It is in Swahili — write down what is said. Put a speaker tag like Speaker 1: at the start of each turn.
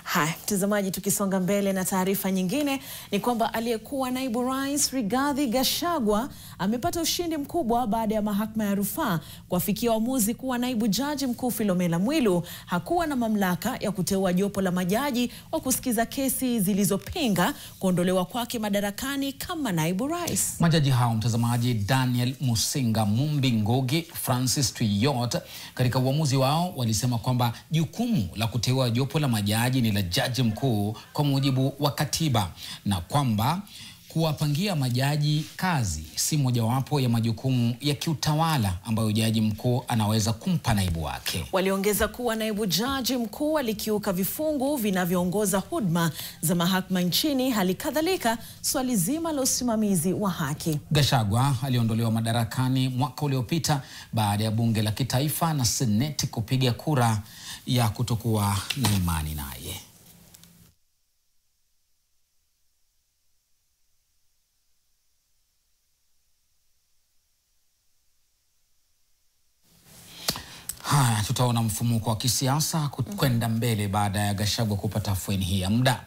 Speaker 1: Hai, mtazamaji, tukisonga mbele na taarifa nyingine ni kwamba aliyekuwa naibu rais Rigathi Gachagua amepata ushindi mkubwa baada ya mahakama ya rufaa kuafikia uamuzi kuwa naibu jaji mkuu Philomena Mwilu hakuwa na mamlaka ya kuteua jopo la majaji wa kusikiza kesi zilizopinga kuondolewa kwake madarakani kama naibu rais.
Speaker 2: Majaji hao, mtazamaji, Daniel Musinga, Mumbi Ngugi, Francis Tuyot, katika uamuzi wao walisema kwamba jukumu la kuteua jopo la majaji ni la jaji mkuu kwa mujibu wa katiba, na kwamba kuwapangia majaji kazi si mojawapo ya majukumu ya kiutawala ambayo jaji mkuu anaweza kumpa naibu wake.
Speaker 1: Waliongeza kuwa naibu jaji mkuu alikiuka vifungu vinavyoongoza huduma za mahakama nchini, hali kadhalika swali zima la usimamizi wa haki.
Speaker 2: Gachagua aliondolewa madarakani mwaka uliopita baada ya bunge la kitaifa na seneti kupiga kura ya kutokuwa na imani naye. Haya, tutaona mfumuko wa kisiasa kwenda mbele baada ya Gachagua kupata afueni hii ya muda.